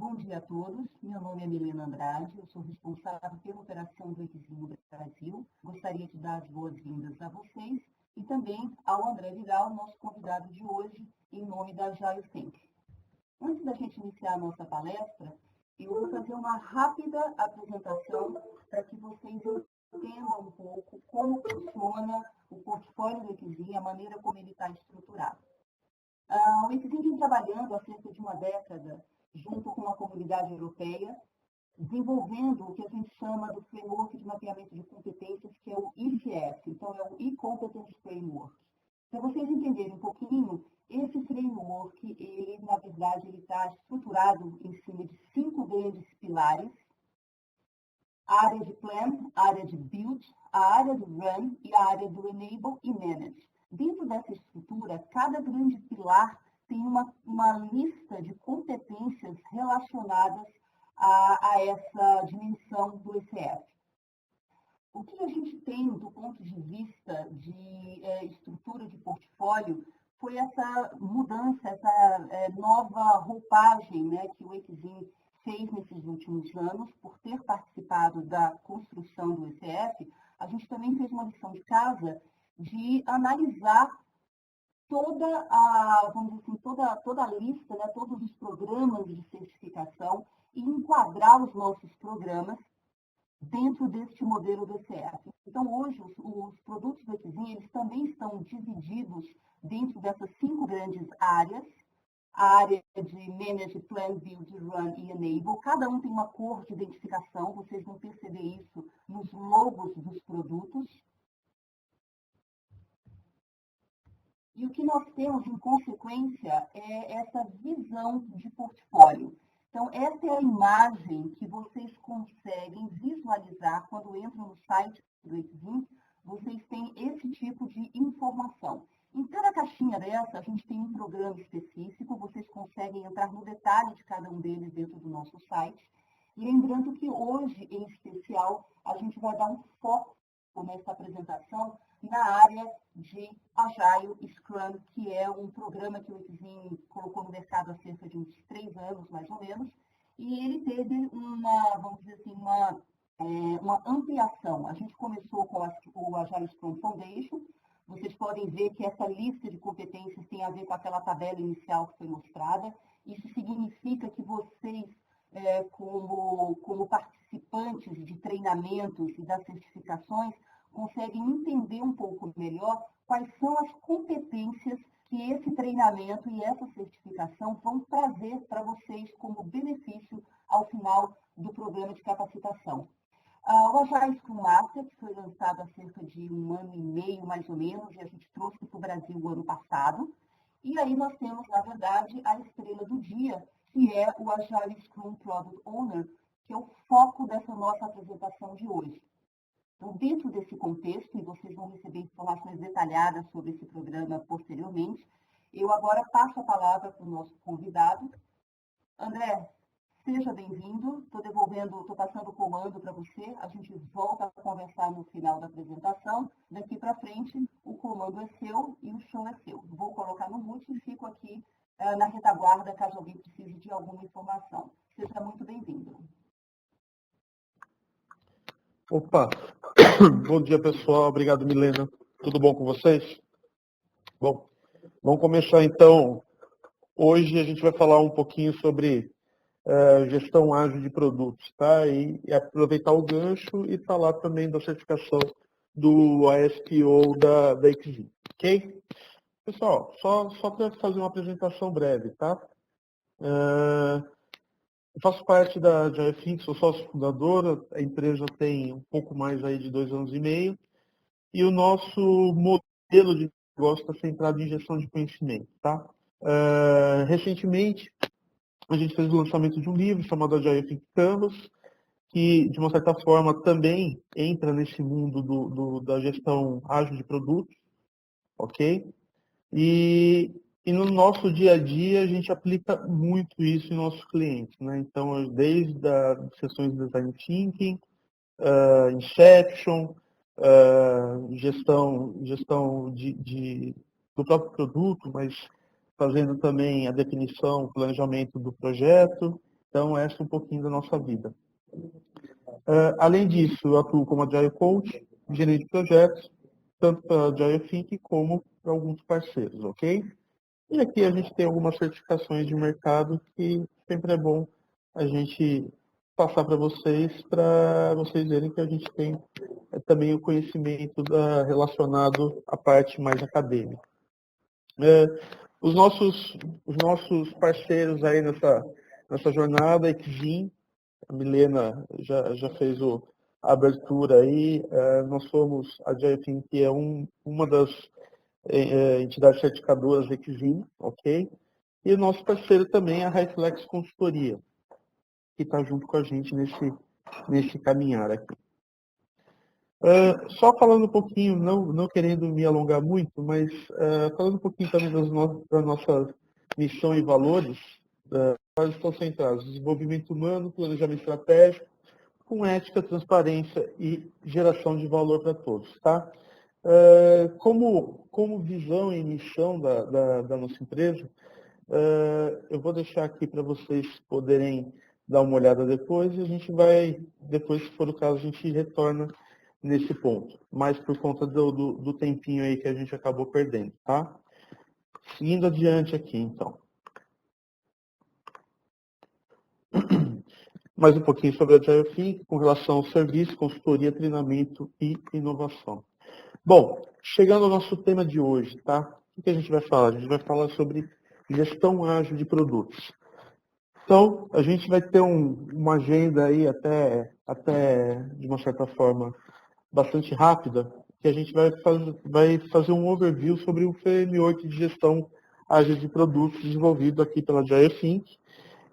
Bom dia a todos, meu nome é Milena Andrade, eu sou responsável pela operação do Exim no Brasil. Gostaria de dar as boas-vindas a vocês e também ao André Vidal, nosso convidado de hoje, em nome da Agile Think. Antes da gente iniciar a nossa palestra, eu vou fazer uma rápida apresentação para que vocês entendam um pouco como funciona o portfólio do Exim, a maneira como ele está estruturado. O Exim vem trabalhando há cerca de uma década junto com a comunidade europeia, desenvolvendo o que a gente chama do Framework de Mapeamento de Competências, que é o ICF, então é o E-Competence Framework. Para vocês entenderem um pouquinho, esse framework, ele, na verdade, ele está estruturado em cima de 5 grandes pilares: a área de Plan, a área de Build, a área do Run e a área do Enable e Manage. Dentro dessa estrutura, cada grande pilar tem uma lista de competências relacionadas a essa dimensão do ECF. O que a gente tem do ponto de vista de estrutura de portfólio foi essa mudança, essa nova roupagem, né, que o Exim fez nesses últimos anos. Por ter participado da construção do ECF, a gente também fez uma lição de casa de analisar toda a, vamos dizer assim, toda a lista, né, todos os programas de certificação e enquadrar os nossos programas dentro deste modelo do ECF. Então, hoje, os produtos do Exim, eles também estão divididos dentro dessas 5 grandes áreas: a área de Manage, Plan, Build, Run e Enable. Cada um tem uma cor de identificação, vocês vão perceber isso nos logos dos produtos. E o que nós temos, em consequência, é essa visão de portfólio. Então, essa é a imagem que vocês conseguem visualizar quando entram no site do Exim. Vocês têm esse tipo de informação. Em cada caixinha dessa, a gente tem um programa específico, vocês conseguem entrar no detalhe de cada um deles dentro do nosso site. Lembrando que hoje, em especial, a gente vai dar um foco nessa apresentação na área de Agile Scrum, que é um programa que o Exim colocou no mercado há cerca de uns 3 anos, mais ou menos, e ele teve vamos dizer assim, uma ampliação. A gente começou com o Agile Scrum Foundation. Vocês podem ver que essa lista de competências tem a ver com aquela tabela inicial que foi mostrada. Isso significa que vocês, como participantes de treinamentos e das certificações, conseguem entender um pouco melhor quais são as competências que esse treinamento e essa certificação vão trazer para vocês como benefício ao final do programa de capacitação. O Agile Scrum Master, que foi lançado há cerca de 1 ano e meio, mais ou menos, e a gente trouxe para o Brasil o ano passado. E aí nós temos, na verdade, a estrela do dia, que é o Agile Scrum Product Owner, que é o foco dessa nossa apresentação de hoje. Então, dentro desse contexto, e vocês vão receber informações detalhadas sobre esse programa posteriormente, eu agora passo a palavra para o nosso convidado. André, seja bem-vindo. Estou passando o comando para você. A gente volta a conversar no final da apresentação. Daqui para frente, o comando é seu e o show é seu. Vou colocar no mute e fico aqui na retaguarda, caso alguém precise de alguma informação. Seja muito bem-vindo. Opa! Bom dia, pessoal. Obrigado, Milena. Tudo bom com vocês? Bom, vamos começar então. Hoje a gente vai falar um pouquinho sobre gestão ágil de produtos, tá? E aproveitar o gancho e falar também da certificação do ASPO da Exim, ok? Pessoal, só para fazer uma apresentação breve, tá? Eu faço parte da Agile, sou sócio fundador, a empresa tem um pouco mais aí de 2 anos e meio, e o nosso modelo de negócio está centrado em gestão de conhecimento, tá? Recentemente, a gente fez o lançamento de um livro chamado Agile Think Canvas, que, de uma certa forma, também entra nesse mundo da gestão ágil de produtos, ok? E no nosso dia a dia, a gente aplica muito isso em nossos clientes, né? Então, desde as sessões de Design Thinking, Inception, gestão do próprio produto, mas fazendo também a definição, o planejamento do projeto Então, essa é um pouquinho da nossa vida. Além disso, eu atuo como Agile Coach, gerente de projetos, tanto para a Agile Think como para alguns parceiros, ok? E aqui a gente tem algumas certificações de mercado que sempre é bom a gente passar para vocês verem que a gente tem também o conhecimento relacionado à parte mais acadêmica. Os nossos parceiros aí nessa jornada, a Exim, a Milena já fez a abertura aí, nós somos a JFIN, que é uma das entidades certificadoras da Exim, ok? E o nosso parceiro também é a Reflex Consultoria, que está junto com a gente nesse caminhar aqui. Só falando um pouquinho, não querendo me alongar muito, mas falando um pouquinho também da nossa missão e valores, quais estão centrados? Desenvolvimento humano, planejamento estratégico, com ética, transparência e geração de valor para todos, tá? Como visão e missão da nossa empresa, eu vou deixar aqui para vocês poderem dar uma olhada depois e a gente vai, depois, se for o caso, a gente retorna nesse ponto, mas por conta do tempinho aí que a gente acabou perdendo, tá? Seguindo adiante aqui, então. Mais um pouquinho sobre a Agile Think com relação ao serviço, consultoria, treinamento e inovação. Bom, chegando ao nosso tema de hoje, tá? O que a gente vai falar? A gente vai falar sobre gestão ágil de produtos. Então, a gente vai ter uma agenda aí até de uma certa forma bastante rápida, que a gente vai fazer um overview sobre o framework de gestão ágil de produtos desenvolvido aqui pela Agile Think,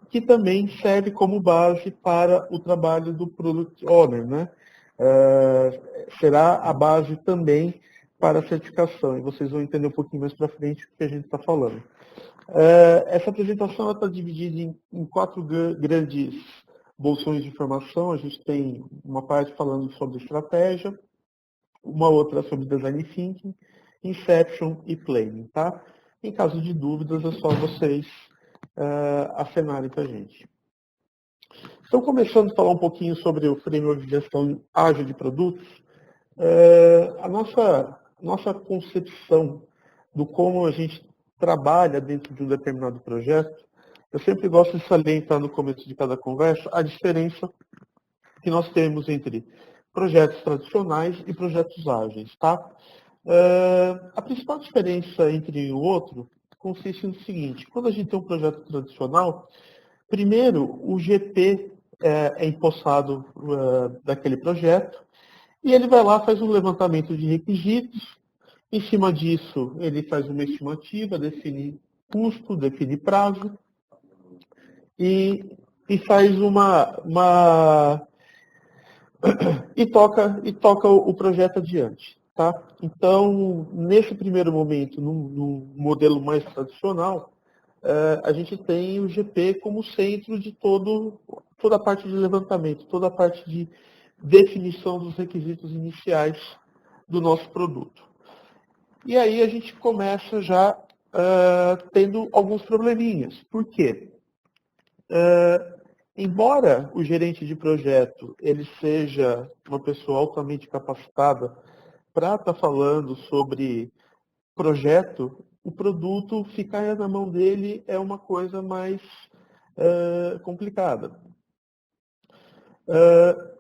que também serve como base para o trabalho do Product Owner, né? Será a base também para a certificação, e vocês vão entender um pouquinho mais para frente o que a gente está falando. Essa apresentação está dividida em 4 grandes bolsões de informação. A gente tem uma parte falando sobre estratégia, uma outra sobre design thinking, inception e planning, tá? Em caso de dúvidas, é só vocês acenarem para a gente. Então, começando a falar um pouquinho sobre o framework de gestão ágil de produtos, a nossa concepção do como a gente trabalha dentro de um determinado projeto, eu sempre gosto de salientar no começo de cada conversa a diferença que nós temos entre projetos tradicionais e projetos ágeis, tá? A principal diferença entre o outro consiste no seguinte: quando a gente tem um projeto tradicional, primeiro o GP é empossado daquele projeto e ele vai lá, faz um levantamento de requisitos. Em cima disso, ele faz uma estimativa, define custo, define prazo e faz e toca o projeto adiante, tá? Então, nesse primeiro momento, no modelo mais tradicional, a gente tem o GP como centro de toda a parte de levantamento, toda a parte de definição dos requisitos iniciais do nosso produto. E aí a gente começa já tendo alguns probleminhas. Por quê? Embora o gerente de projeto ele seja uma pessoa altamente capacitada para estar falando sobre projeto, o produto ficar na mão dele é uma coisa mais complicada.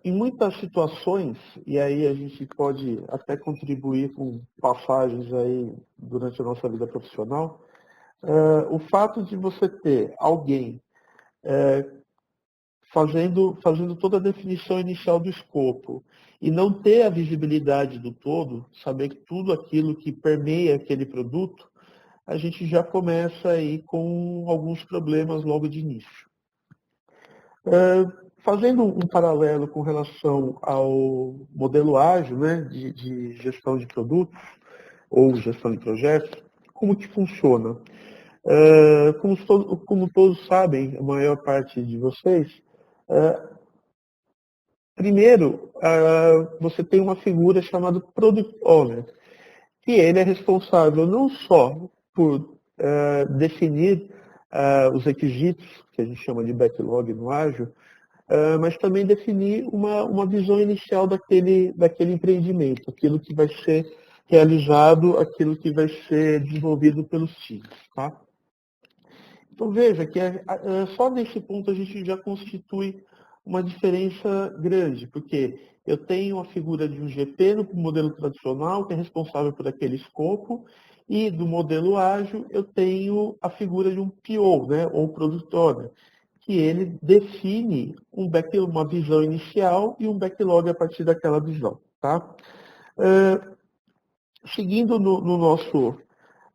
Em muitas situações, e aí a gente pode até contribuir com passagens aí durante a nossa vida profissional, o fato de você ter alguém fazendo toda a definição inicial do escopo e não ter a visibilidade do todo, saber que tudo aquilo que permeia aquele produto, a gente já começa aí com alguns problemas logo de início. Fazendo um paralelo com relação ao modelo ágil, né, de gestão de produtos ou gestão de projetos, como que funciona? Como todos sabem, a maior parte de vocês, primeiro, você tem uma figura chamada Product Owner, que ele é responsável não só por definir os requisitos, que a gente chama de backlog no ágil, mas também definir uma visão inicial daquele empreendimento, aquilo que vai ser realizado, aquilo que vai ser desenvolvido pelos times. Tá? Então veja que só nesse ponto a gente já constitui uma diferença grande, porque eu tenho a figura de um GP no modelo tradicional, que é responsável por aquele escopo, e do modelo ágil eu tenho a figura de um PO, né, ou Product Owner, que ele define uma visão inicial e um backlog a partir daquela visão. Tá? Seguindo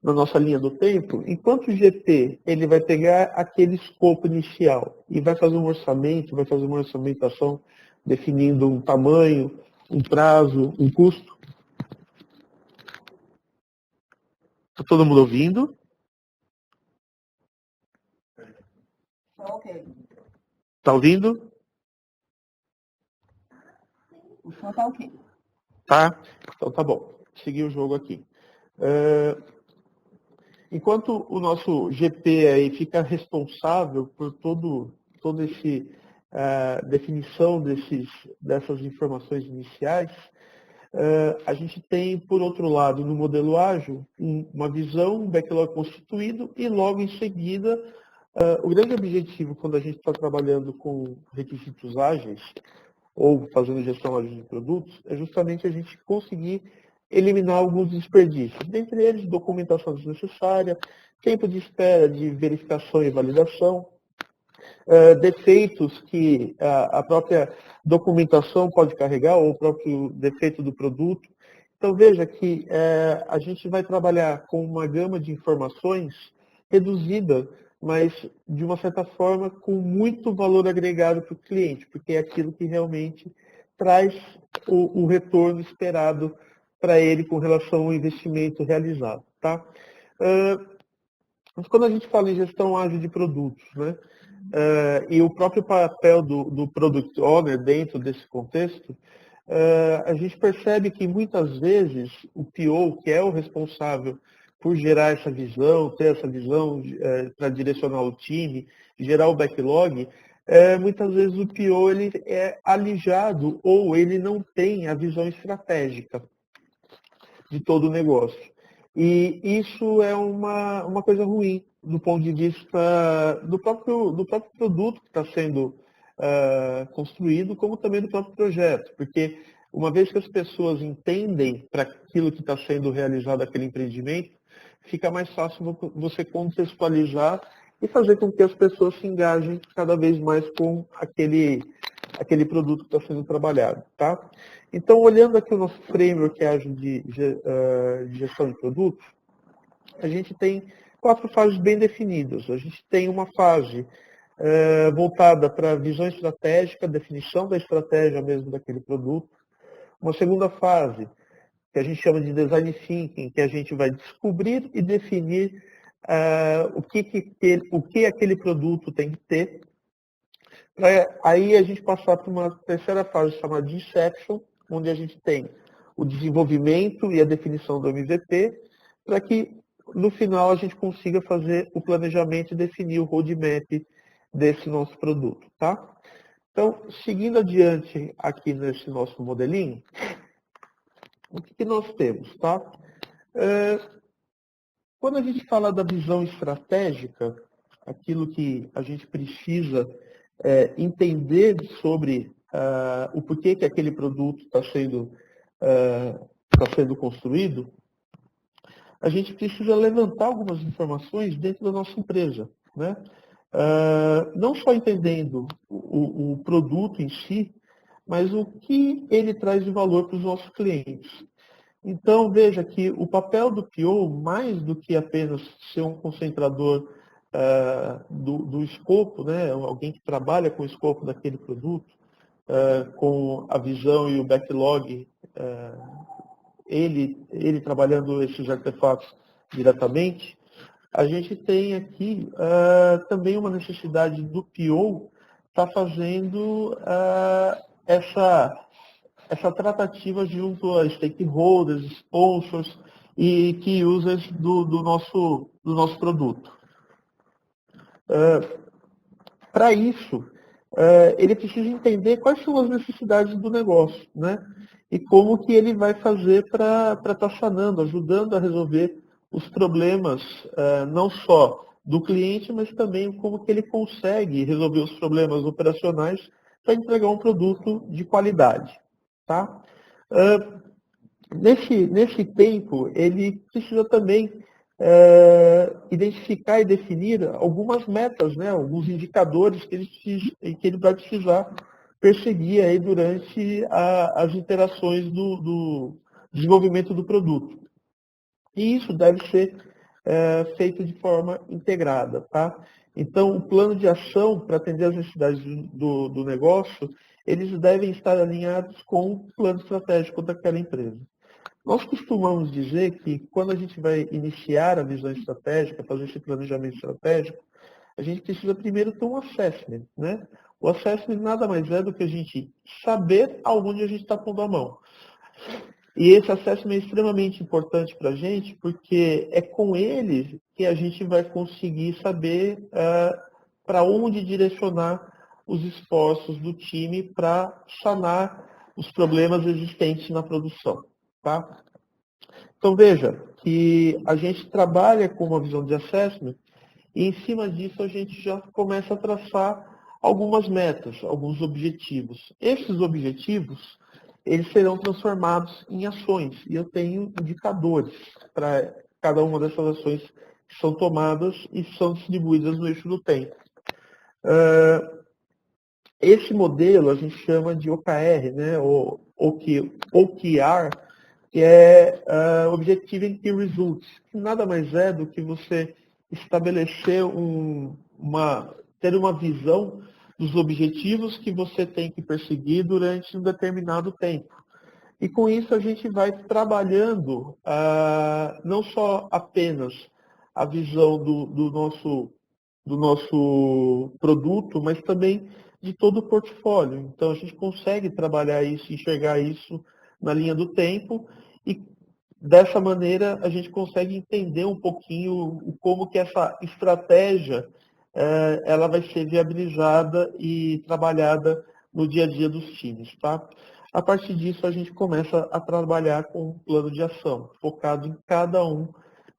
na nossa linha do tempo, enquanto o GP ele vai pegar aquele escopo inicial e vai fazer um orçamento, vai fazer uma orçamentação definindo um tamanho, um prazo, um custo. Está todo mundo ouvindo? Ok. Está ouvindo? O som está ok. Tá? Então tá bom. Seguir o jogo aqui. Enquanto o nosso GP aí fica responsável por todo esse definição dessas informações iniciais, a gente tem, por outro lado, no modelo ágil, uma visão, um backlog constituído e logo em seguida, o grande objetivo quando a gente está trabalhando com requisitos ágeis ou fazendo gestão ágil de produtos é justamente a gente conseguir eliminar alguns desperdícios, dentre eles documentação desnecessária, tempo de espera de verificação e validação, defeitos que a própria documentação pode carregar, ou o próprio defeito do produto. Então veja que a gente vai trabalhar com uma gama de informações reduzida, mas de uma certa forma com muito valor agregado para o cliente, porque é aquilo que realmente traz o retorno esperado para ele com relação ao investimento realizado. Tá? Mas quando a gente fala em gestão ágil de produtos, né, e o próprio papel do Product Owner dentro desse contexto, a gente percebe que muitas vezes o PO, que é o responsável por gerar essa visão, ter essa visão para direcionar o time, gerar o backlog, muitas vezes o PO ele é alijado ou ele não tem a visão estratégica de todo o negócio. E isso é uma coisa ruim do ponto de vista do próprio produto que está sendo construído, como também do próprio projeto. Porque uma vez que as pessoas entendem para aquilo que está sendo realizado aquele empreendimento, fica mais fácil você contextualizar e fazer com que as pessoas se engajem cada vez mais com aquele produto que está sendo trabalhado. Tá? Então, olhando aqui o nosso framework ágil de gestão de produtos, a gente tem 4 fases bem definidas. A gente tem uma fase voltada para a visão estratégica, definição da estratégia mesmo daquele produto. Uma segunda fase, que a gente chama de design thinking, que a gente vai descobrir e definir o que aquele produto tem que ter. Aí a gente passar para uma terceira fase chamada de inception, onde a gente tem o desenvolvimento e a definição do MVP, para que no final a gente consiga fazer o planejamento e definir o roadmap desse nosso produto. Tá? Então, seguindo adiante aqui nesse nosso modelinho, o que nós temos? Tá? Quando a gente fala da visão estratégica, aquilo que a gente precisa entender sobre o porquê que aquele produto está sendo construído, a gente precisa levantar algumas informações dentro da nossa empresa. Né? Não só entendendo o produto em si, mas o que ele traz de valor para os nossos clientes. Então, veja que o papel do PO, mais do que apenas ser um concentrador do escopo, né, alguém que trabalha com o escopo daquele produto, com a visão e o backlog, ele trabalhando esses artefatos diretamente, a gente tem aqui também uma necessidade do PO estar fazendo essa tratativa junto a stakeholders, sponsors e key users do nosso produto. Para isso, ele precisa entender quais são as necessidades do negócio, né? E como que ele vai fazer para estar sanando, ajudando a resolver os problemas, não só do cliente, mas também como que ele consegue resolver os problemas operacionais para entregar um produto de qualidade, tá? Nesse tempo, ele precisa também identificar e definir algumas metas, né, alguns indicadores que ele vai precisar perseguir aí durante as interações do desenvolvimento do produto. E isso deve ser feito de forma integrada, tá? Então, o plano de ação para atender às necessidades do negócio, eles devem estar alinhados com o plano estratégico daquela empresa. Nós costumamos dizer que quando a gente vai iniciar a visão estratégica, fazer esse planejamento estratégico, a gente precisa primeiro ter um assessment, né? O assessment nada mais é do que a gente saber aonde a gente está pondo a mão. E esse assessment é extremamente importante para a gente, porque é com ele que a gente vai conseguir saber para onde direcionar os esforços do time para sanar os problemas existentes na produção. Tá? Então veja que a gente trabalha com uma visão de assessment e em cima disso a gente já começa a traçar algumas metas, alguns objetivos. Esses objetivos, eles serão transformados em ações e eu tenho indicadores para cada uma dessas ações que são tomadas e são distribuídas no eixo do tempo. Esse modelo a gente chama de OKR, né, ou OKR, que é Objective and Key Results, que nada mais é do que você estabelecer ter uma visão dos objetivos que você tem que perseguir durante um determinado tempo. E com isso a gente vai trabalhando não só apenas a visão do nosso produto, mas também de todo o portfólio. Então a gente consegue trabalhar isso, enxergar isso na linha do tempo e dessa maneira a gente consegue entender um pouquinho como que essa estratégia ela vai ser viabilizada e trabalhada no dia a dia dos times, tá? A partir disso a gente começa a trabalhar com um plano de ação, focado em cada um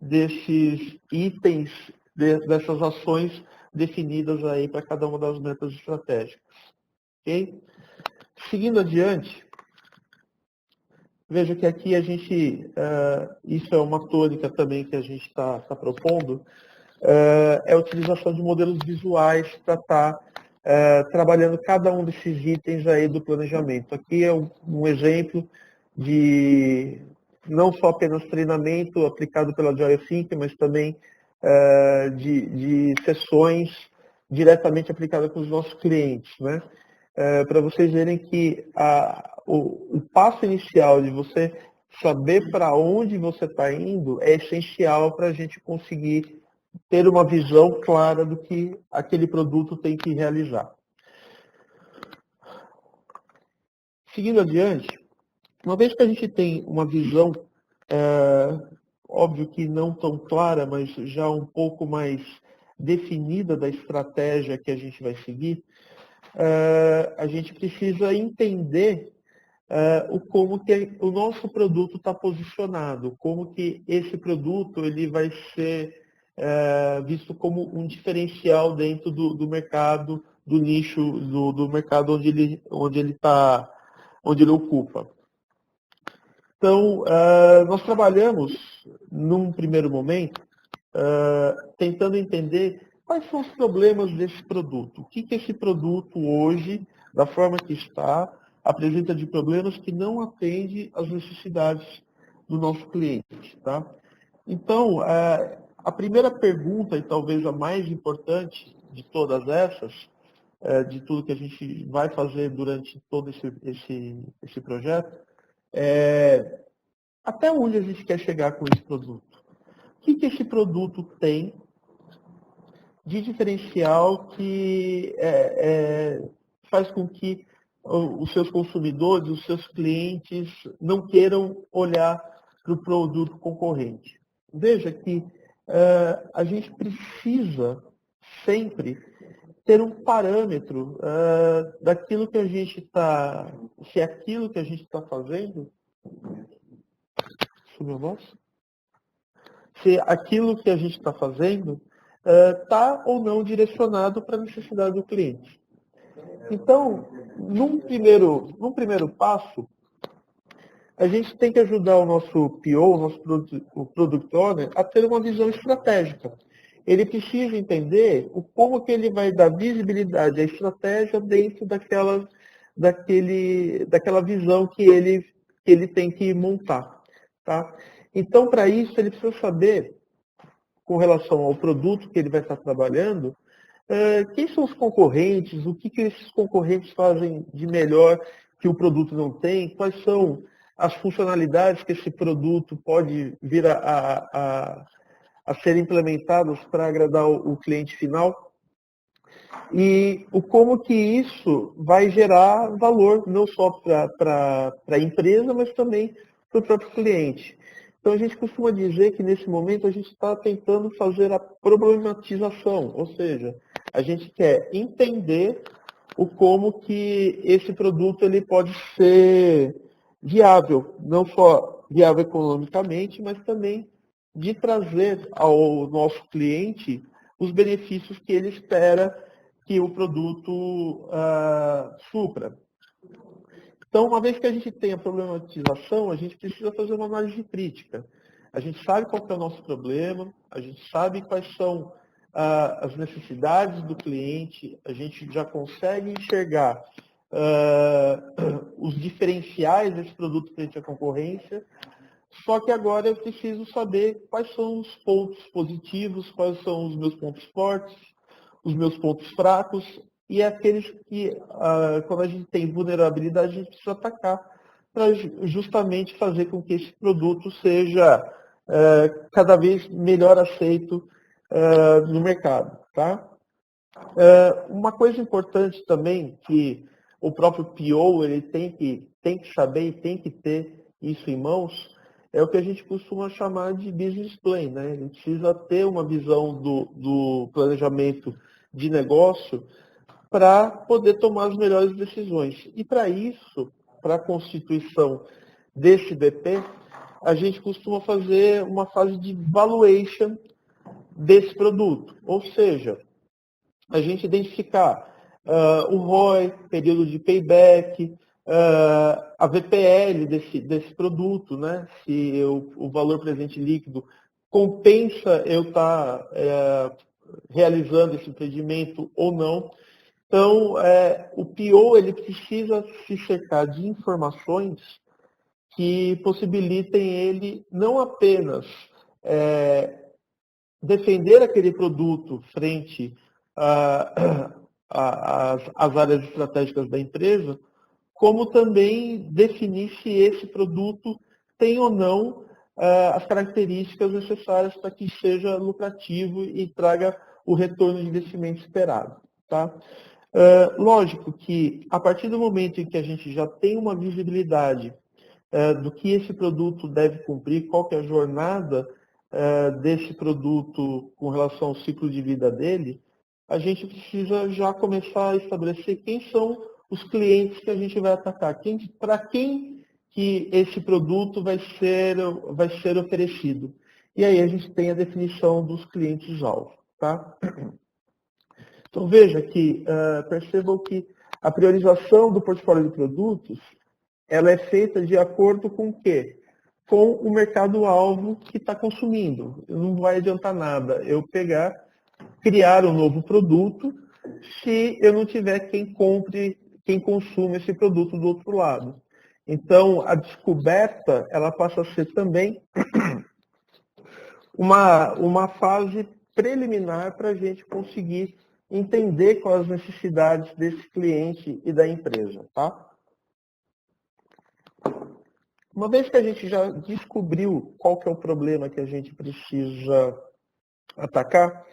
desses itens, dessas ações definidas aí para cada uma das metas estratégicas. Okay? Seguindo adiante, veja que aqui a gente, isso é uma tônica também que a gente está propondo, é a utilização de modelos visuais para estar trabalhando cada um desses itens aí do planejamento. Aqui é um exemplo de não só apenas treinamento aplicado pela Joy Think, mas também de sessões diretamente aplicadas com os nossos clientes, né? Para vocês verem que o passo inicial de você saber para onde você está indo é essencial para a gente conseguir ter uma visão clara do que aquele produto tem que realizar. Seguindo adiante, uma vez que a gente tem uma visão, óbvio que não tão clara, mas já um pouco mais definida da estratégia que a gente vai seguir, a gente precisa entender como que o nosso produto está posicionado, como que esse produto ele vai ser visto como um diferencial dentro do mercado, do nicho, do mercado onde ele ocupa. Então, nós trabalhamos, num primeiro momento, tentando entender quais são os problemas desse produto. O que esse produto hoje, da forma que está, apresenta de problemas que não atende às necessidades do nosso cliente. Tá? Então, a primeira pergunta, e talvez a mais importante de todas essas, de tudo que a gente vai fazer durante todo esse projeto, é até onde a gente quer chegar com esse produto? O que esse produto tem de diferencial que faz com que os seus consumidores, os seus clientes não queiram olhar para o produto concorrente? Veja que a gente precisa sempre ter um parâmetro daquilo que a gente está, se aquilo que a gente está fazendo, sumiu a voz? Se aquilo que a gente está fazendo está ou não direcionado para a necessidade do cliente. Então, num primeiro passo, a gente tem que ajudar o nosso PO, o Product Owner, a ter uma visão estratégica. Ele precisa entender como que ele vai dar visibilidade à estratégia dentro daquela visão que ele tem que montar. Tá? Então, para isso, ele precisa saber, com relação ao produto que ele vai estar trabalhando, quem são os concorrentes, o que esses concorrentes fazem de melhor que o produto não tem, quais são as funcionalidades que esse produto pode vir a ser implementadas para agradar o cliente final, e como que isso vai gerar valor, não só para a empresa, mas também para o próprio cliente. Então, a gente costuma dizer que, nesse momento, a gente está tentando fazer a problematização, ou seja, a gente quer entender como que esse produto ele pode ser viável, não só viável economicamente, mas também de trazer ao nosso cliente os benefícios que ele espera que o produto supra. Então, uma vez que a gente tem a problematização, a gente precisa fazer uma análise crítica. A gente sabe qual é o nosso problema, a gente sabe quais são as necessidades do cliente, a gente já consegue enxergar os diferenciais desse produto frente à concorrência, só que agora eu preciso saber quais são os pontos positivos, quais são os meus pontos fortes, os meus pontos fracos, e aqueles que, quando a gente tem vulnerabilidade, a gente precisa atacar para justamente fazer com que esse produto seja cada vez melhor aceito no mercado. Tá? Uma coisa importante também, que o próprio PO ele tem que saber e tem que ter isso em mãos, é o que a gente costuma chamar de business plan. Né? Ele precisa ter uma visão do planejamento de negócio para poder tomar as melhores decisões. E para isso, para a constituição desse BP, a gente costuma fazer uma fase de valuation desse produto. Ou seja, a gente identificar o ROI, período de payback, a VPL desse produto, né? Se o valor presente líquido compensa eu estar realizando esse empreendimento ou não. Então, o PO ele precisa se cercar de informações que possibilitem ele não apenas defender aquele produto frente às áreas estratégicas da empresa, como também definir se esse produto tem ou não as características necessárias para que seja lucrativo e traga o retorno de investimento esperado. Tá? Lógico que, a partir do momento em que a gente já tem uma visibilidade do que esse produto deve cumprir, qual que é a jornada desse produto com relação ao ciclo de vida dele, a gente precisa já começar a estabelecer quem são os clientes que a gente vai atacar, para quem que esse produto vai ser oferecido. E aí a gente tem a definição dos clientes-alvo. Tá? Então veja que, percebam que a priorização do portfólio de produtos, ela é feita de acordo com o quê? Com o mercado-alvo que está consumindo. Não vai adiantar nada eu criar um novo produto, se eu não tiver quem compre, quem consuma esse produto do outro lado. Então, a descoberta, ela passa a ser também uma fase preliminar para a gente conseguir entender quais as necessidades desse cliente e da empresa. Tá? Uma vez que a gente já descobriu qual que é o problema que a gente precisa atacar,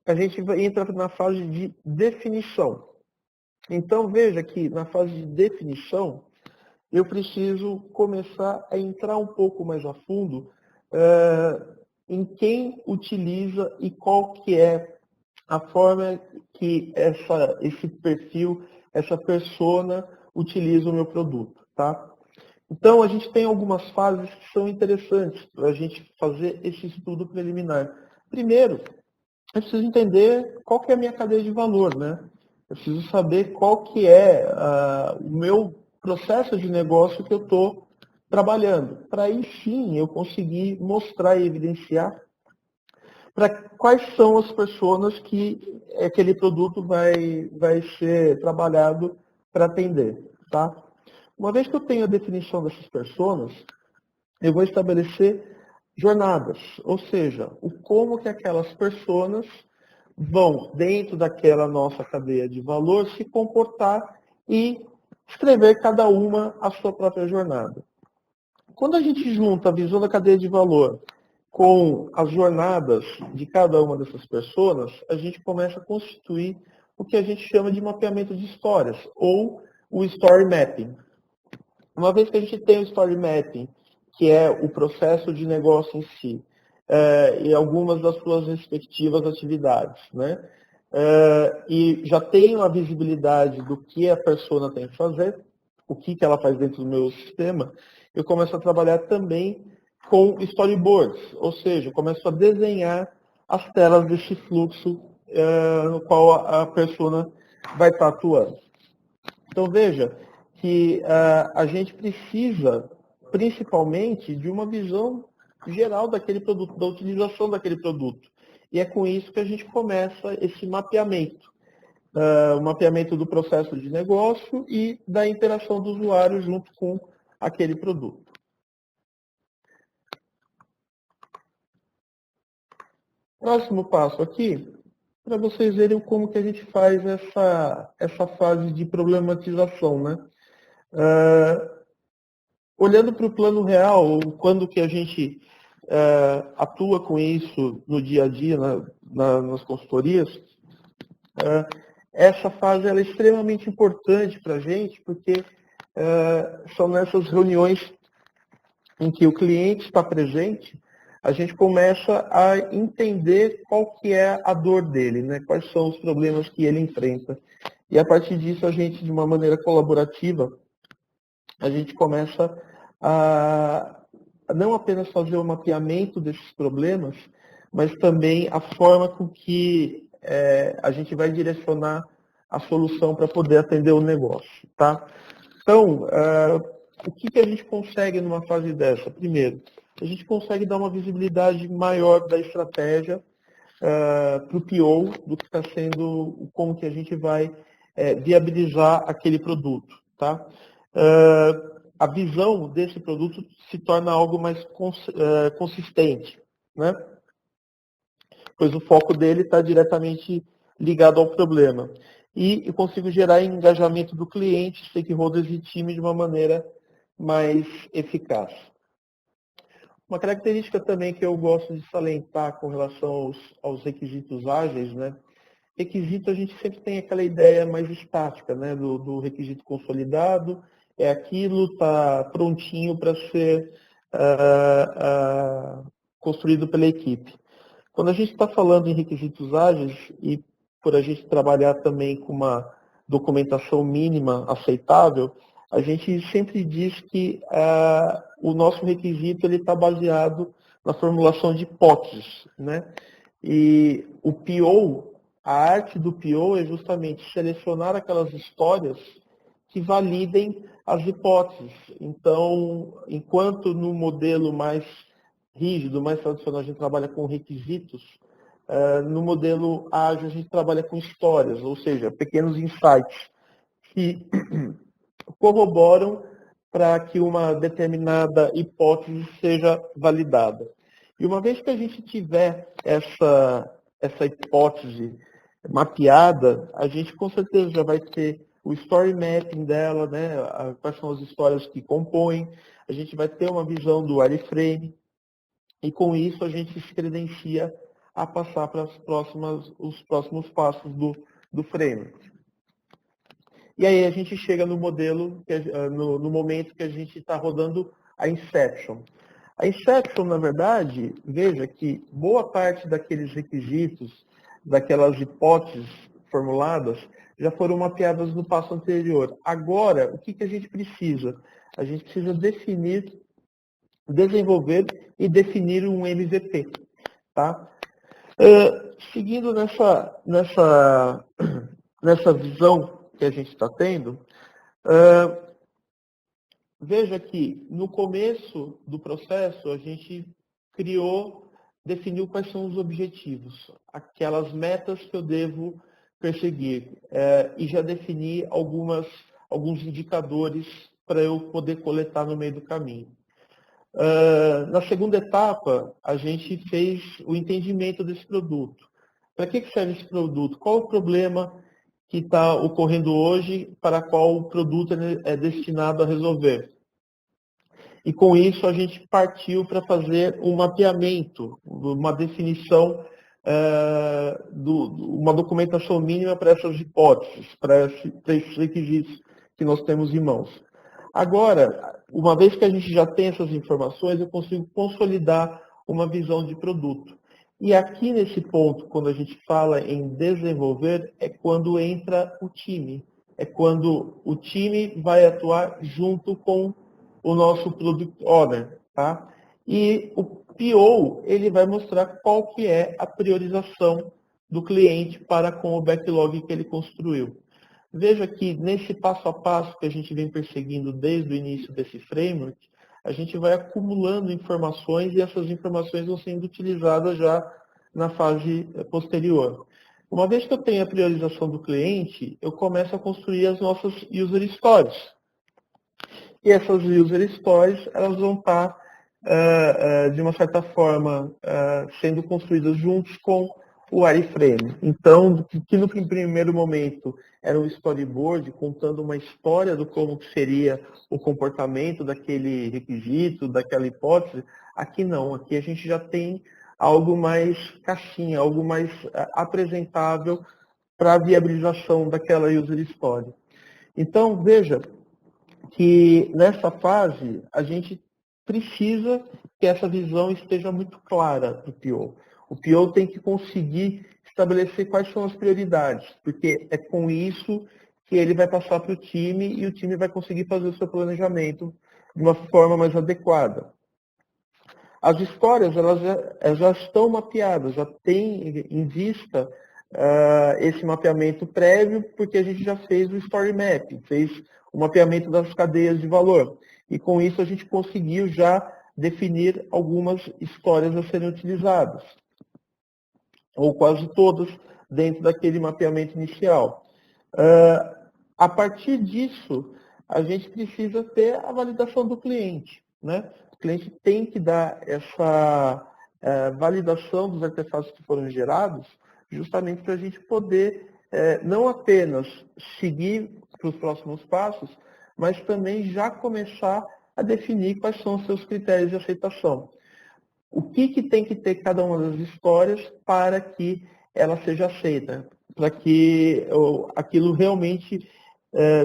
a gente entra na fase de definição. Então, veja que na fase de definição, eu preciso começar a entrar um pouco mais a fundo em quem utiliza e qual que é a forma que esse perfil, essa persona utiliza o meu produto, tá? Então, a gente tem algumas fases que são interessantes para a gente fazer esse estudo preliminar. Primeiro, eu preciso entender qual que é a minha cadeia de valor, né? Eu preciso saber qual que é o meu processo de negócio que eu estou trabalhando. Para aí sim eu conseguir mostrar e evidenciar para quais são as pessoas que aquele produto vai ser trabalhado para atender, tá? Uma vez que eu tenho a definição dessas pessoas, eu vou estabelecer jornadas, ou seja, o como que aquelas pessoas vão, dentro daquela nossa cadeia de valor, se comportar e escrever cada uma a sua própria jornada. Quando a gente junta a visão da cadeia de valor com as jornadas de cada uma dessas pessoas, a gente começa a constituir o que a gente chama de mapeamento de histórias, ou o story mapping. Uma vez que a gente tem o story mapping, que é o processo de negócio em si, e algumas das suas respectivas atividades, né? E já tenho a visibilidade do que a persona tem que fazer, o que ela faz dentro do meu sistema, eu começo a trabalhar também com storyboards, ou seja, eu começo a desenhar as telas desse fluxo no qual a persona vai estar atuando. Então veja que a gente precisa principalmente de uma visão geral daquele produto, da utilização daquele produto. E é com isso que a gente começa esse mapeamento. O mapeamento do processo de negócio e da interação do usuário junto com aquele produto. Próximo passo aqui, para vocês verem como que a gente faz essa fase de problematização, né? Olhando para o plano real, quando que a gente atua com isso no dia a dia, nas consultorias, essa fase ela é extremamente importante para a gente, porque são nessas reuniões em que o cliente está presente, a gente começa a entender qual que é a dor dele, né? Quais são os problemas que ele enfrenta. E a partir disso, a gente, de uma maneira colaborativa, a gente começa a não apenas fazer o mapeamento desses problemas, mas também a forma com que a gente vai direcionar a solução para poder atender o negócio. Tá? Então, o que a gente consegue numa fase dessa? Primeiro, a gente consegue dar uma visibilidade maior da estratégia para o PO do que está sendo, como que a gente vai viabilizar aquele produto. Tá? A visão desse produto se torna algo mais consistente, né? Pois o foco dele está diretamente ligado ao problema. E eu consigo gerar engajamento do cliente, stakeholders e time de uma maneira mais eficaz. Uma característica também que eu gosto de salientar com relação aos requisitos ágeis, né? Requisito, a gente sempre tem aquela ideia mais estática, né? Do requisito consolidado, é aquilo, está prontinho para ser construído pela equipe. Quando a gente está falando em requisitos ágeis, e por a gente trabalhar também com uma documentação mínima aceitável, a gente sempre diz que o nosso requisito está baseado na formulação de hipóteses, né? E o PO, a arte do PO é justamente selecionar aquelas histórias que validem as hipóteses. Então, enquanto no modelo mais rígido, mais tradicional, a gente trabalha com requisitos, no modelo ágil a gente trabalha com histórias, ou seja, pequenos insights que corroboram para que uma determinada hipótese seja validada. E uma vez que a gente tiver essa hipótese mapeada, a gente com certeza já vai ter o story mapping dela, né? Quais são as histórias que compõem, a gente vai ter uma visão do wireframe, e com isso a gente se credencia a passar para os próximos passos do framework. E aí a gente chega no modelo, no momento que a gente está rodando a Inception. A Inception, na verdade, veja que boa parte daqueles requisitos, daquelas hipóteses formuladas já foram mapeadas no passo anterior. Agora, o que a gente precisa? A gente precisa desenvolver e definir um MVP. Tá? Seguindo nessa visão que a gente está tendo, veja que no começo do processo a gente definiu quais são os objetivos, aquelas metas que eu devo perseguir, e já defini alguns indicadores para eu poder coletar no meio do caminho. Na segunda etapa, a gente fez o entendimento desse produto. Para que serve esse produto? Qual o problema que está ocorrendo hoje para qual o produto é destinado a resolver? E com isso a gente partiu para fazer um mapeamento, uma definição, uma documentação mínima para essas hipóteses, para esses requisitos que nós temos em mãos. Agora, uma vez que a gente já tem essas informações, eu consigo consolidar uma visão de produto. E aqui nesse ponto, quando a gente fala em desenvolver, é quando entra o time. É quando o time vai atuar junto com o nosso Product Owner. Tá? E o PO, ele vai mostrar qual que é a priorização do cliente para com o backlog que ele construiu. Veja que nesse passo a passo que a gente vem perseguindo desde o início desse framework, a gente vai acumulando informações e essas informações vão sendo utilizadas já na fase posterior. Uma vez que eu tenho a priorização do cliente, eu começo a construir as nossas user stories. E essas user stories, elas vão estar, de uma certa forma, sendo construídas juntos com o wireframe. Então, que no primeiro momento era um storyboard contando uma história do como seria o comportamento daquele requisito, daquela hipótese, aqui não. Aqui a gente já tem algo mais caixinha, algo mais apresentável para a viabilização daquela user story. Então, veja que nessa fase a gente precisa que essa visão esteja muito clara para o PO. O PO tem que conseguir estabelecer quais são as prioridades, porque é com isso que ele vai passar para o time e o time vai conseguir fazer o seu planejamento de uma forma mais adequada. As histórias elas já estão mapeadas, já tem em vista esse mapeamento prévio, porque a gente já fez o story map, fez o mapeamento das cadeias de valor. E com isso a gente conseguiu já definir algumas histórias a serem utilizadas, ou quase todas, dentro daquele mapeamento inicial. A partir disso, a gente precisa ter a validação do cliente, né? O cliente tem que dar essa validação dos artefatos que foram gerados, justamente para a gente poder não apenas seguir para os próximos passos, mas também já começar a definir quais são os seus critérios de aceitação. O que tem que ter cada uma das histórias para que ela seja aceita, para que aquilo realmente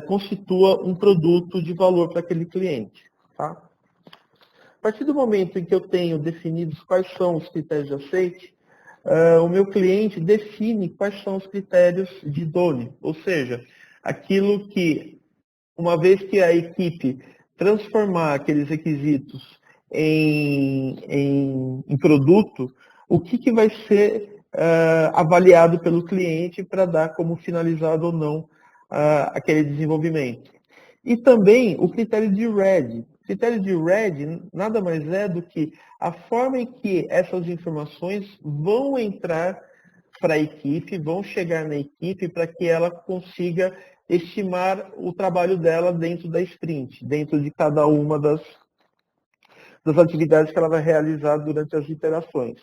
constitua um produto de valor para aquele cliente. Tá? A partir do momento em que eu tenho definidos quais são os critérios de aceite, o meu cliente define quais são os critérios de DONE, ou seja, aquilo que, uma vez que a equipe transformar aqueles requisitos em produto, o que vai ser avaliado pelo cliente para dar como finalizado ou não aquele desenvolvimento. E também o critério de RED. O critério de RED nada mais é do que a forma em que essas informações vão entrar para a equipe, vão chegar na equipe para que ela consiga estimar o trabalho dela dentro da sprint, dentro de cada uma das atividades que ela vai realizar durante as iterações.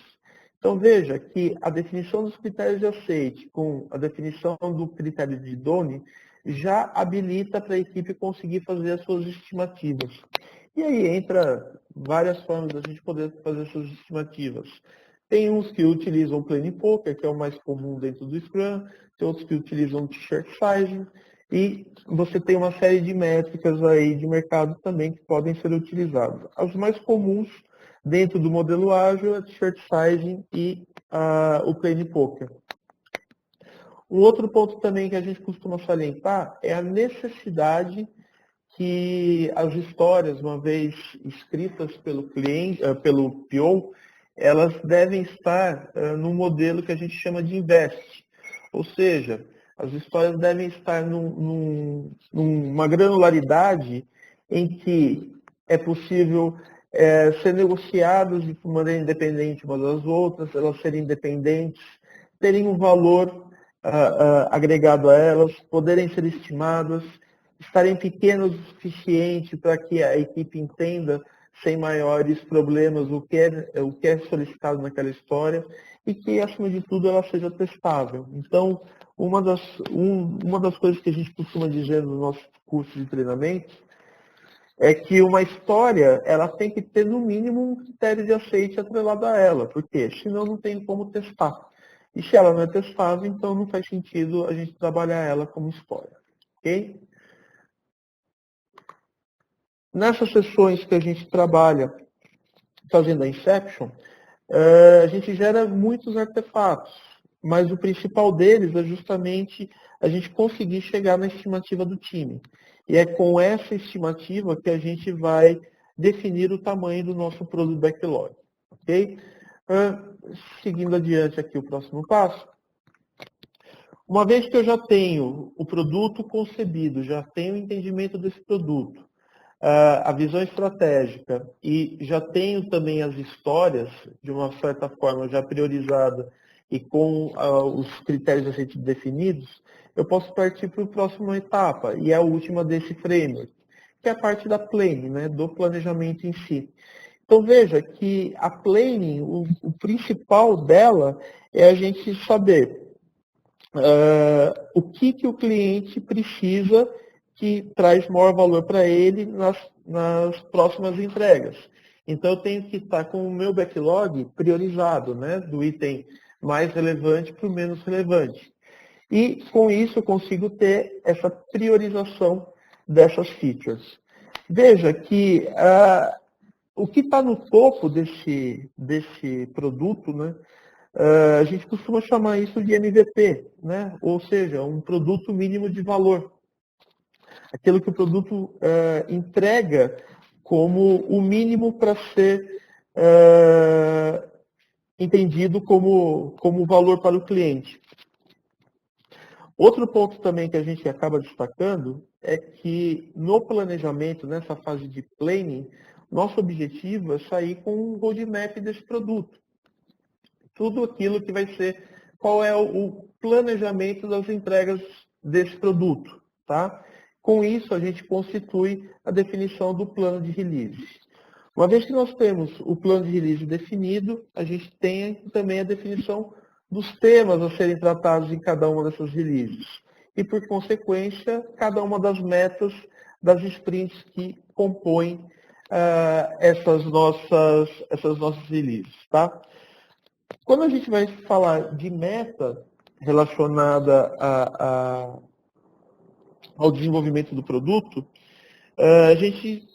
Então veja que a definição dos critérios de aceite com a definição do critério de DONE já habilita para a equipe conseguir fazer as suas estimativas. E aí entra várias formas da gente poder fazer suas estimativas. Tem uns que utilizam o Planning Poker, que é o mais comum dentro do Scrum, tem outros que utilizam o T-shirt sizing, e você tem uma série de métricas aí de mercado também que podem ser utilizadas. As mais comuns dentro do modelo ágil é o T-shirt sizing e o Planning Poker. Um outro ponto também que a gente costuma salientar é a necessidade que as histórias, uma vez escritas pelo cliente, pelo PO, elas devem estar no modelo que a gente chama de invest. Ou seja, as histórias devem estar numa granularidade em que é possível ser negociadas de maneira independente umas das outras, elas serem independentes, terem um valor agregado a elas, poderem ser estimadas, estarem pequenas o suficiente para que a equipe entenda sem maiores problemas o que é solicitado naquela história e que, acima de tudo, ela seja testável. Então, uma das coisas que a gente costuma dizer no nosso curso de treinamento é que uma história ela tem que ter, no mínimo, um critério de aceite atrelado a ela, porque senão não tem como testar. E se ela não é testável, então não faz sentido a gente trabalhar ela como história. Ok? Nessas sessões que a gente trabalha fazendo a Inception, a gente gera muitos artefatos, mas o principal deles é justamente a gente conseguir chegar na estimativa do time. E é com essa estimativa que a gente vai definir o tamanho do nosso produto backlog. Ok? Seguindo adiante aqui o próximo passo. Uma vez que eu já tenho o produto concebido, já tenho o entendimento desse produto, a visão estratégica e já tenho também as histórias, de uma certa forma, já priorizada e com os critérios a ser definidos, eu posso partir para a próxima etapa, e é a última desse framework, que é a parte da planning, né, do planejamento em si. Então veja que a planning, o principal dela é a gente saber o que o cliente precisa que traz maior valor para ele nas próximas entregas. Então, eu tenho que estar com o meu backlog priorizado, né, do item mais relevante para o menos relevante. E, com isso, eu consigo ter essa priorização dessas features. Veja que o que está no topo desse produto, né, a gente costuma chamar isso de MVP, né? Ou seja, um produto mínimo de valor. Aquilo que o produto entrega como o mínimo para ser entendido como valor para o cliente. Outro ponto também que a gente acaba destacando é que no planejamento, nessa fase de planning, nosso objetivo é sair com um roadmap desse produto. Tudo aquilo que vai ser, qual é o planejamento das entregas desse produto, tá? Com isso, a gente constitui a definição do plano de release. Uma vez que nós temos o plano de release definido, a gente tem também a definição dos temas a serem tratados em cada uma dessas releases. E, por consequência, cada uma das metas das sprints que compõem essas nossas releases, tá? Quando a gente vai falar de meta relacionada ao desenvolvimento do produto, a gente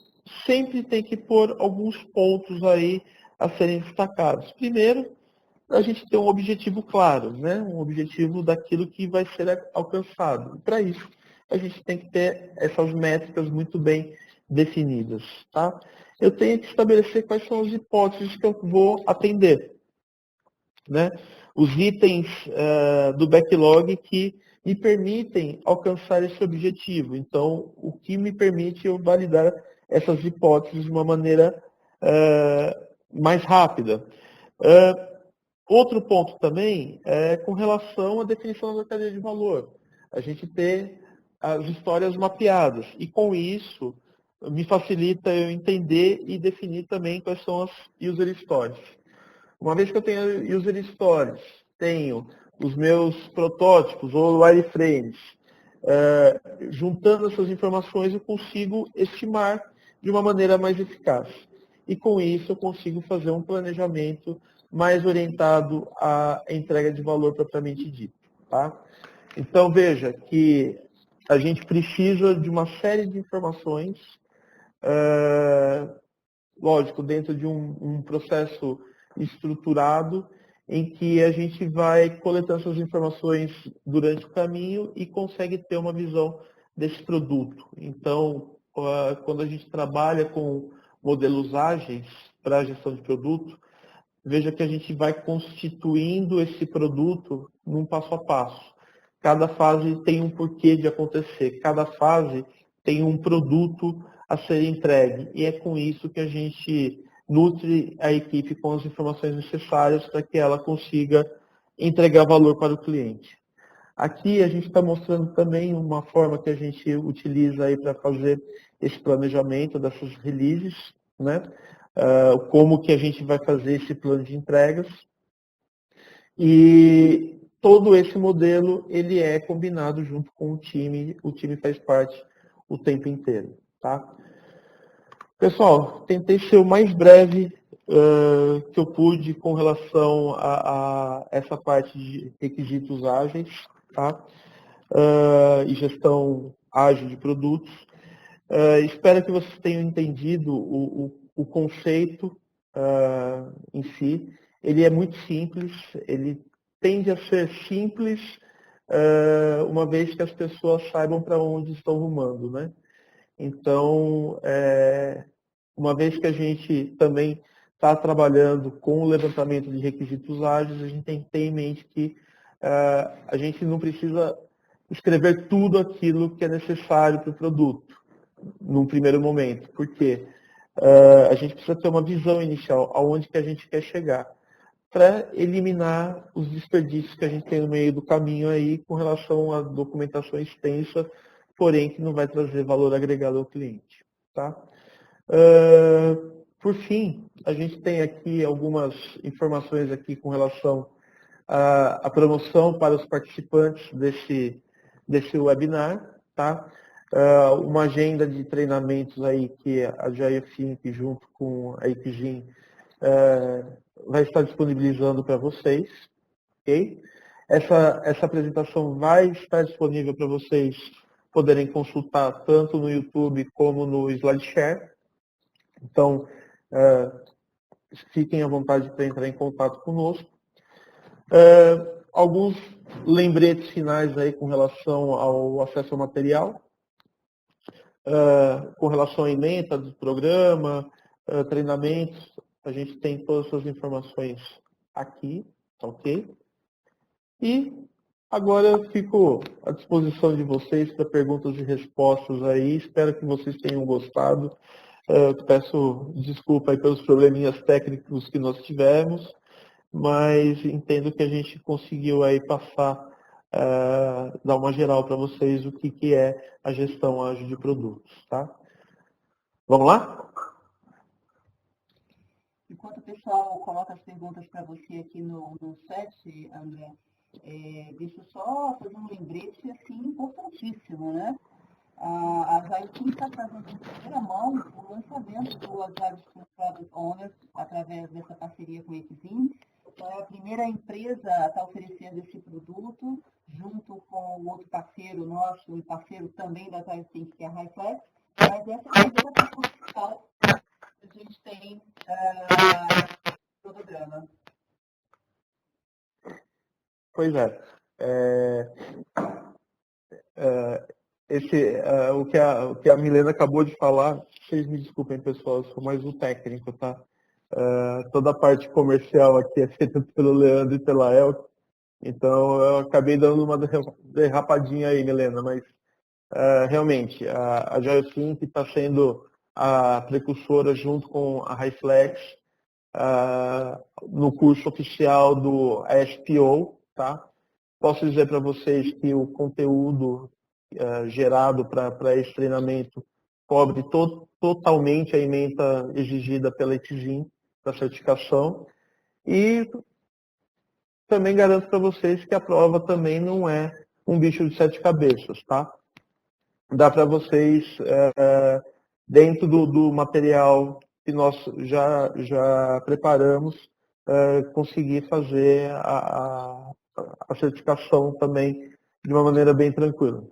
sempre tem que pôr alguns pontos aí a serem destacados. Primeiro, a gente tem um objetivo claro, né? Um objetivo daquilo que vai ser alcançado. Para isso, a gente tem que ter essas métricas muito bem definidas. Tá? Eu tenho que estabelecer quais são as hipóteses que eu vou atender. Né? Os itens do backlog que me permitem alcançar esse objetivo. Então, o que me permite eu validar essas hipóteses de uma maneira mais rápida. Outro ponto também é com relação à definição da cadeia de valor. A gente ter as histórias mapeadas. E com isso, me facilita eu entender e definir também quais são as user stories. Uma vez que eu tenho user stories, tenho os meus protótipos ou wireframes, juntando essas informações eu consigo estimar de uma maneira mais eficaz. E com isso eu consigo fazer um planejamento mais orientado à entrega de valor propriamente dito. Tá? Então veja que a gente precisa de uma série de informações, lógico, dentro de um processo estruturado em que a gente vai coletando essas informações durante o caminho e consegue ter uma visão desse produto. Então, quando a gente trabalha com modelos ágeis para a gestão de produto, veja que a gente vai constituindo esse produto num passo a passo. Cada fase tem um porquê de acontecer, cada fase tem um produto a ser entregue. E é com isso que a gente nutre a equipe com as informações necessárias para que ela consiga entregar valor para o cliente. Aqui a gente está mostrando também uma forma que a gente utiliza aí para fazer esse planejamento dessas releases, né? Como que a gente vai fazer esse plano de entregas. E todo esse modelo, ele é combinado junto com o time faz parte o tempo inteiro, tá? Pessoal, tentei ser o mais breve que eu pude com relação a essa parte de requisitos ágeis, tá? E gestão ágil de produtos. Espero que vocês tenham entendido o conceito em si. Ele é muito simples, ele tende a ser simples uma vez que as pessoas saibam para onde estão rumando, né? Então, uma vez que a gente também está trabalhando com o levantamento de requisitos ágeis, a gente tem que ter em mente que a gente não precisa escrever tudo aquilo que é necessário para o produto, num primeiro momento. Por quê? A gente precisa ter uma visão inicial, aonde que a gente quer chegar, para eliminar os desperdícios que a gente tem no meio do caminho aí com relação à documentação extensa, porém que não vai trazer valor agregado ao cliente. Tá? Por fim, a gente tem aqui algumas informações aqui com relação à promoção para os participantes desse webinar, tá? Uma agenda de treinamentos aí que a JFINC junto com a Equigin vai estar disponibilizando para vocês, ok? Essa apresentação vai estar disponível para vocês poderem consultar tanto no YouTube como no SlideShare. Então, fiquem à vontade para entrar em contato conosco. Alguns lembretes finais aí com relação ao acesso ao material, com relação à ementa do programa, treinamentos, a gente tem todas essas informações aqui, ok? E agora eu fico à disposição de vocês para perguntas e respostas aí, espero que vocês tenham gostado. Peço desculpa aí pelos probleminhas técnicos que nós tivemos, mas entendo que a gente conseguiu aí passar, dar uma geral para vocês o que é a gestão ágil de produtos, tá? Vamos lá? Enquanto o pessoal coloca as perguntas para você aqui no chat, André, deixa eu só fazer um lembrete assim, importantíssimo, né? A Jailkin está trazendo em primeira mão o lançamento do Agile Product Owners através dessa parceria com o Exim. Então, é a primeira empresa a estar oferecendo esse produto, junto com o outro parceiro nosso, e parceiro também da Jailkin, que é a Highflex, mas essa é a primeira pessoa que a gente tem no programa. Pois é. O que a Milena acabou de falar, vocês me desculpem, pessoal, eu sou mais o técnico, tá? Toda a parte comercial aqui é feita pelo Leandro e pela Elke, então eu acabei dando uma derrapadinha aí, Milena, mas realmente, a JioSync está sendo a precursora junto com a Highflex no curso oficial do ASPO, tá? Posso dizer para vocês que o conteúdo gerado para esse treinamento cobre totalmente a ementa exigida pela Exim para certificação. E também garanto para vocês que a prova também não é um bicho de sete cabeças, tá? Dá para vocês, dentro do material que nós já preparamos, conseguir fazer a certificação também de uma maneira bem tranquila.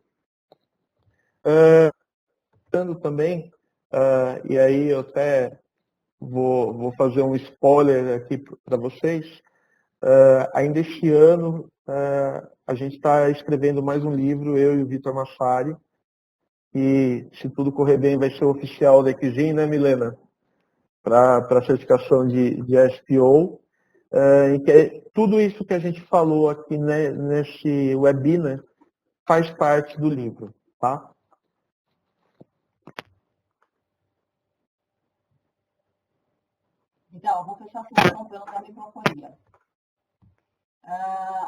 Também, e aí eu até vou fazer um spoiler aqui para vocês, Ainda este ano, a gente está escrevendo mais um livro, eu e o Vitor Massari, e se tudo correr bem vai ser oficial da Equigem, né, Milena? Para a certificação de SPO. Em que tudo isso que a gente falou aqui, né, nesse webinar faz parte do livro, tá? Então, eu vou fechar a sessão pela microfonia.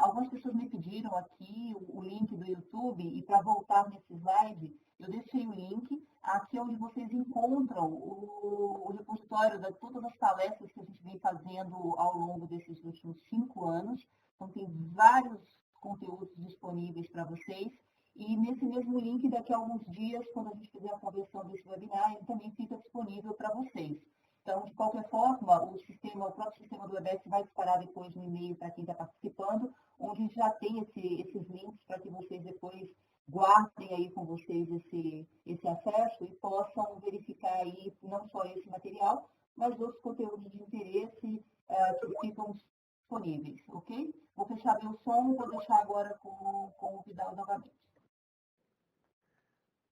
Algumas pessoas me pediram aqui o link do YouTube, e para voltar nesse slide, eu deixei o link aqui onde vocês encontram o repositório de todas as palestras que a gente vem fazendo ao longo desses últimos 5 anos. Então, tem vários conteúdos disponíveis para vocês. E nesse mesmo link, daqui a alguns dias, quando a gente fizer a conversão desse webinar, ele também fica disponível para vocês. Então, de qualquer forma, o próprio sistema do Webex vai disparar depois no e-mail para quem está participando, onde a gente já tem esses links para que vocês depois guardem aí com vocês esse acesso e possam verificar aí não só esse material, mas outros conteúdos de interesse que ficam disponíveis, ok? Vou fechar meu som, vou deixar agora com o Vidal novamente.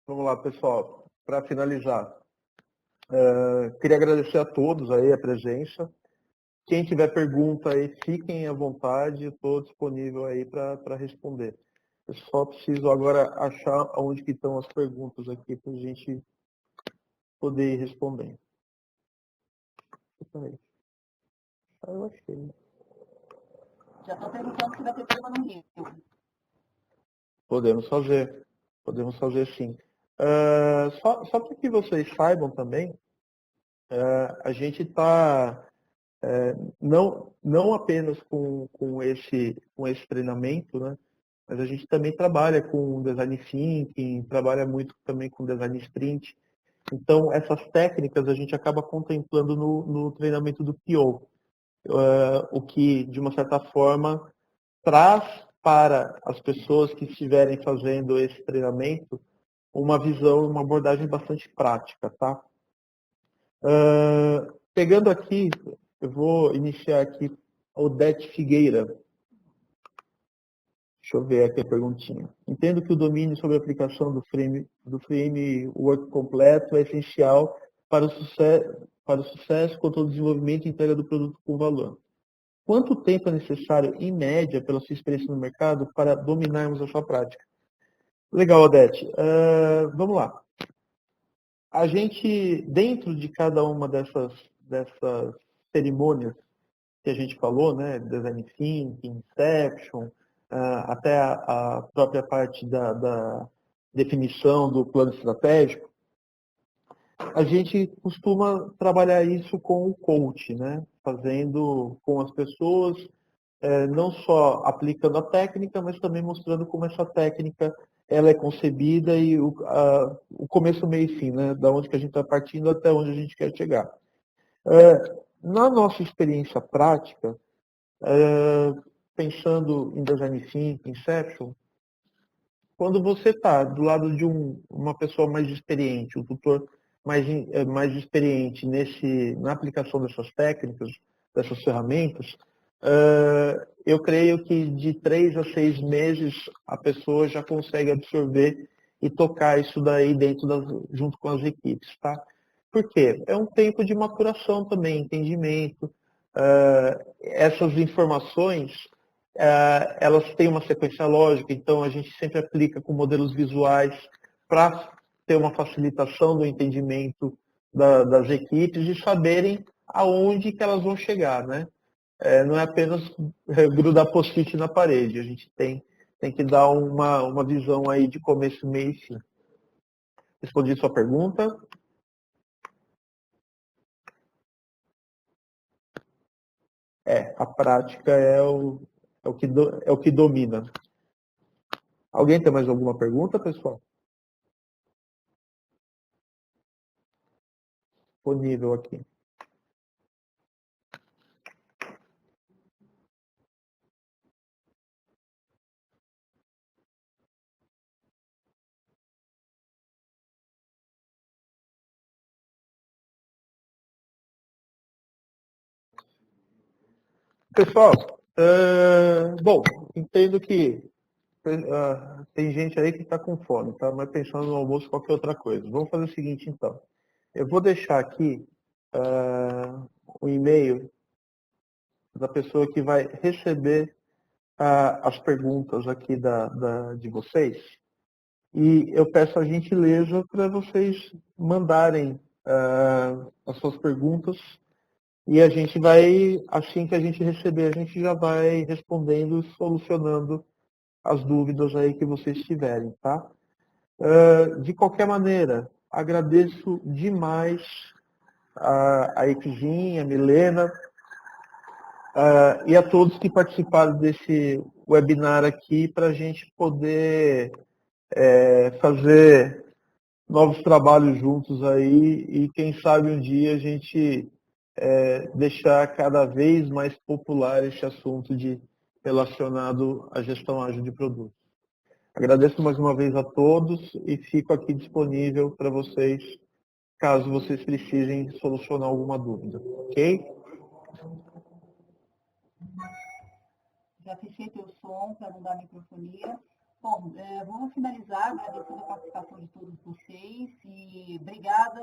Vamos lá, pessoal. Para finalizar, queria agradecer a todos aí a presença. Quem tiver pergunta aí, fiquem à vontade, estou disponível aí para responder. Eu só preciso agora achar onde que estão as perguntas aqui para a gente poder ir respondendo. Eu achei. Já estou perguntando se vai ter tema no Rio. Podemos fazer sim. Só para que vocês saibam também, a gente está não apenas com esse treinamento, né? Mas a gente também trabalha com design thinking, trabalha muito também com design sprint. Então, essas técnicas a gente acaba contemplando no treinamento do PO, o que, de uma certa forma, traz para as pessoas que estiverem fazendo esse treinamento uma visão, uma abordagem bastante prática, tá? Pegando aqui, eu vou iniciar aqui a Odete Figueira. Deixa eu ver aqui a perguntinha. Entendo que o domínio sobre a aplicação do framework completo é essencial para o sucesso quanto ao desenvolvimento e entrega do produto com valor. Quanto tempo é necessário, em média, pela sua experiência no mercado, para dominarmos a sua prática? Legal, Odete. Vamos lá. A gente, dentro de cada uma dessas cerimônias que a gente falou, né, Design Thinking, Inception, até a própria parte da definição do plano estratégico, a gente costuma trabalhar isso com o coach, né, fazendo com as pessoas, não só aplicando a técnica, mas também mostrando como essa técnica ela é concebida e o começo, meio e fim, né, da onde que a gente está partindo até onde a gente quer chegar. Na nossa experiência prática, pensando em design thinking, Inception, quando você está do lado de uma pessoa mais experiente, um tutor mais experiente na aplicação dessas técnicas, dessas ferramentas, eu creio que de 3 a 6 meses a pessoa já consegue absorver e tocar isso daí junto com as equipes, tá? Por quê? É um tempo de maturação também, entendimento. Essas informações, elas têm uma sequência lógica, então a gente sempre aplica com modelos visuais para ter uma facilitação do entendimento das equipes e saberem aonde que elas vão chegar, né? Não é apenas grudar post-it na parede, a gente tem que dar uma visão aí de começo, meio e fim. Respondi sua pergunta. A prática é o que domina. Alguém tem mais alguma pergunta, pessoal? Disponível aqui. Pessoal, Bom, entendo que tem gente aí que está com fome, tá? Mas pensando no almoço, qualquer outra coisa. Vamos fazer o seguinte, então. Eu vou deixar aqui o e-mail da pessoa que vai receber as perguntas aqui de vocês. E eu peço a gentileza para vocês mandarem as suas perguntas. E a gente vai, assim que a gente receber, a gente já vai respondendo e solucionando as dúvidas aí que vocês tiverem, tá? De qualquer maneira, agradeço demais a Equinha, a Milena, e a todos que participaram desse webinar aqui para a gente poder fazer novos trabalhos juntos aí e quem sabe um dia a gente deixar cada vez mais popular esse assunto relacionado à gestão ágil de produtos. Agradeço mais uma vez a todos e fico aqui disponível para vocês, caso vocês precisem solucionar alguma dúvida, ok? Já fechei teu som para não dar microfonia. Bom, vamos finalizar, agradecendo a participação de todos vocês e obrigada,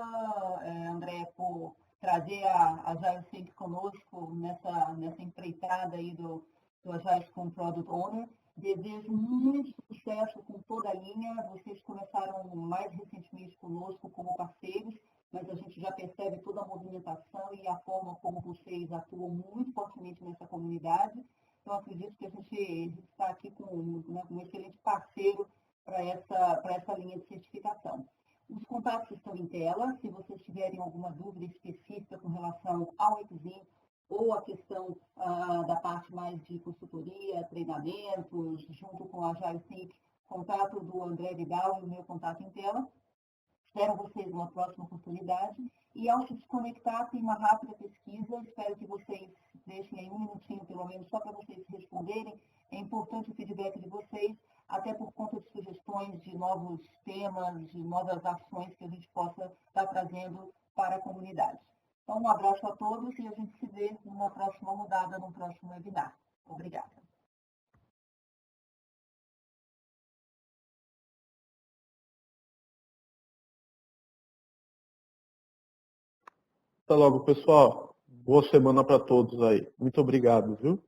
André, por trazer a Agile Sync conosco nessa empreitada aí do Agile com Product Owner. Desejo muito sucesso com toda a linha. Vocês começaram mais recentemente conosco como parceiros, mas a gente já percebe toda a movimentação e a forma como vocês atuam muito fortemente nessa comunidade. Então, acredito que a gente está aqui com um excelente parceiro para essa linha de certificação. Os contatos estão em tela. Se vocês tiverem alguma dúvida específica com relação ao Exim ou a questão da parte mais de consultoria, treinamentos, junto com a Agile Sync, contato do André Vidal e o meu contato em tela. Espero vocês numa próxima oportunidade. E ao se desconectar, tem uma rápida pesquisa. Espero que vocês deixem aí um minutinho, pelo menos, só para vocês responderem. É importante o feedback de vocês, até por conta de sugestões de novos temas, de novas ações que a gente possa estar trazendo para a comunidade. Então, um abraço a todos e a gente se vê numa próxima rodada, num próximo webinar. Obrigada. Até logo, pessoal. Boa semana para todos aí. Muito obrigado, viu?